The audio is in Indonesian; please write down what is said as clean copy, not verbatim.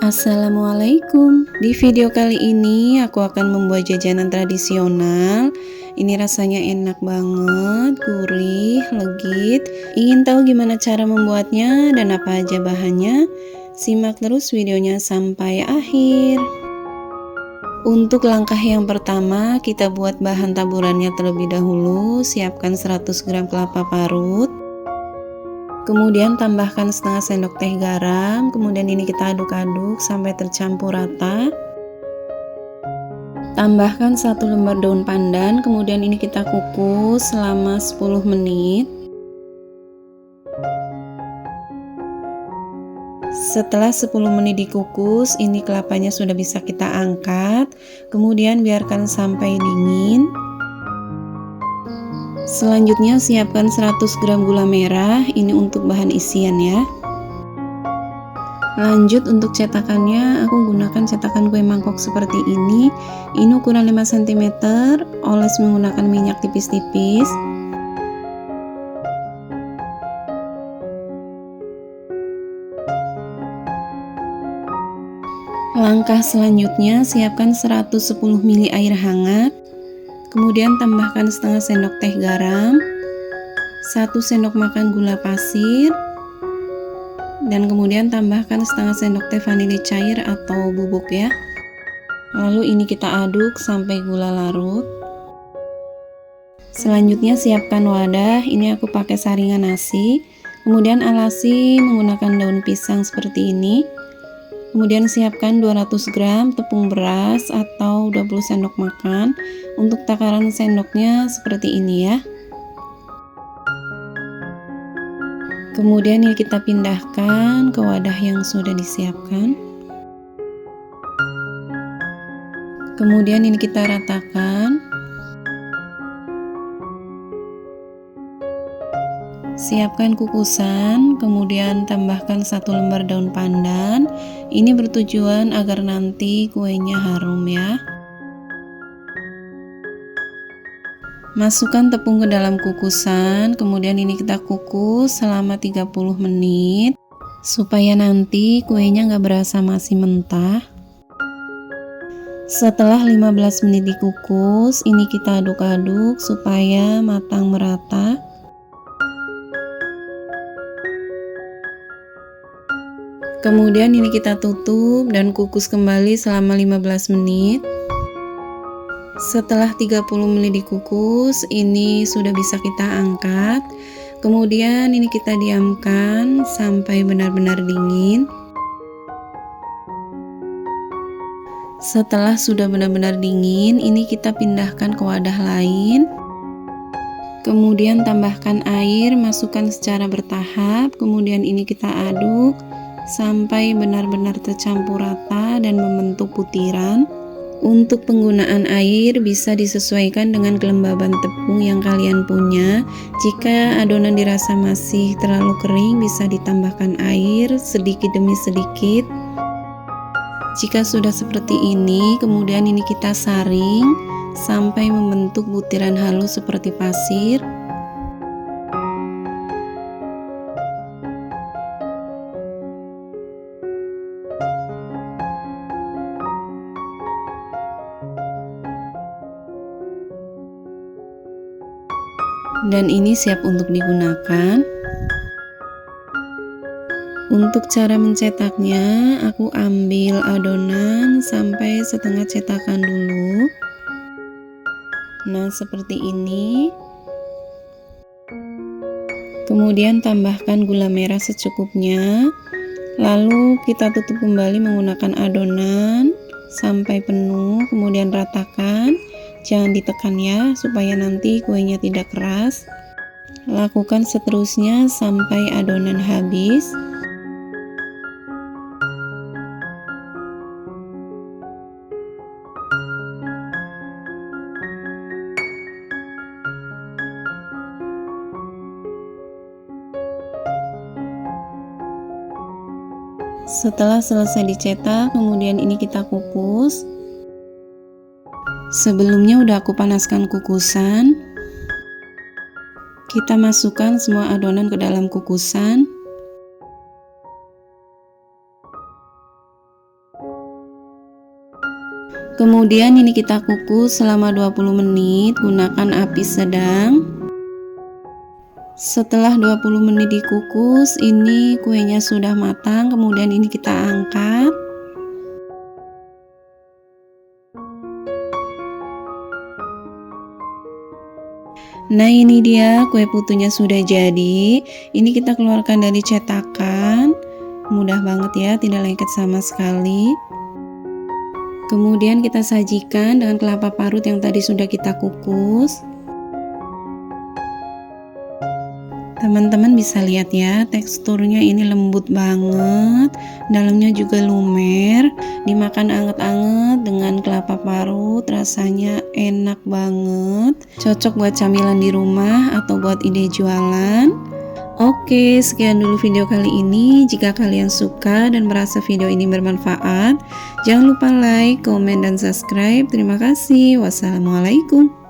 Assalamualaikum. Di video kali ini aku akan membuat jajanan tradisional. Ini rasanya enak banget, gurih, legit. Ingin tahu gimana cara membuatnya dan apa aja bahannya? Simak terus videonya sampai akhir. Untuk langkah yang pertama, kita buat bahan taburannya terlebih dahulu. Siapkan 100 gram kelapa parut. Kemudian tambahkan setengah sendok teh garam, kemudian ini kita aduk-aduk sampai tercampur rata. Tambahkan 1 lembar daun pandan, kemudian ini kita kukus selama 10 menit. Setelah 10 menit dikukus, ini kelapanya sudah bisa kita angkat. Kemudian biarkan sampai dingin. Selanjutnya siapkan 100 gram gula merah, ini untuk bahan isian ya. Lanjut untuk cetakannya, aku gunakan cetakan kue mangkok seperti ini. Ini ukuran 5 cm, oles menggunakan minyak tipis-tipis. Langkah selanjutnya, siapkan 110 ml air hangat. Kemudian tambahkan setengah sendok teh garam, 1 sendok makan gula pasir, dan kemudian tambahkan setengah sendok teh vanili cair atau bubuk ya. Lalu ini kita aduk sampai gula larut. Selanjutnya siapkan wadah, ini aku pakai saringan nasi. Kemudian alasi menggunakan daun pisang seperti ini. Kemudian siapkan 200 gram tepung beras atau 20 sendok makan. Untuk takaran sendoknya seperti ini ya. Kemudian ini kita pindahkan ke wadah yang sudah disiapkan. Kemudian ini kita ratakan. Siapkan kukusan, kemudian tambahkan 1 lembar daun pandan. Ini bertujuan agar nanti kuenya harum ya. Masukkan tepung ke dalam kukusan, kemudian ini kita kukus selama 30 menit supaya nanti kuenya nggak berasa masih mentah. Setelah 15 menit dikukus, ini kita aduk-aduk supaya matang merata. Kemudian ini kita tutup dan kukus kembali selama 15 menit. Setelah 30 menit dikukus, ini sudah bisa kita angkat. Kemudian ini kita diamkan sampai benar-benar dingin. Setelah sudah benar-benar dingin, ini kita pindahkan ke wadah lain. Kemudian tambahkan air, masukkan secara bertahap. Kemudian ini kita aduk sampai benar-benar tercampur rata dan membentuk butiran. Untuk penggunaan air bisa disesuaikan dengan kelembaban tepung yang kalian punya. Jika adonan dirasa masih terlalu kering, bisa ditambahkan air sedikit demi sedikit. Jika sudah seperti ini, kemudian ini kita saring sampai membentuk butiran halus seperti pasir. Dan ini siap untuk digunakan. Untuk cara mencetaknya, aku ambil adonan sampai setengah cetakan dulu. Nah, seperti ini. Kemudian tambahkan gula merah secukupnya. Lalu kita tutup kembali menggunakan adonan sampai penuh, kemudian ratakan. Jangan ditekan ya, supaya nanti kuenya tidak keras. Lakukan seterusnya sampai adonan habis. Setelah selesai dicetak, kemudian ini kita kukus. Sebelumnya udah aku panaskan kukusan. Kita masukkan semua adonan ke dalam kukusan. Kemudian ini kita kukus selama 20 menit, gunakan api sedang. Setelah 20 menit dikukus, ini kuenya sudah matang, kemudian ini kita angkat. Nah, ini dia kue putunya sudah jadi. Ini kita keluarkan dari cetakan. Mudah banget ya, tidak lengket sama sekali. Kemudian kita sajikan dengan kelapa parut yang tadi sudah kita kukus. Teman-teman bisa lihat ya, teksturnya ini lembut banget, dalamnya juga lumer. Dimakan anget-anget dengan kelapa parut, rasanya enak banget. Cocok buat camilan di rumah atau buat ide jualan. Oke, sekian dulu video kali ini. Jika kalian suka dan merasa video ini bermanfaat, jangan lupa like, komen, dan subscribe. Terima kasih. Wassalamualaikum.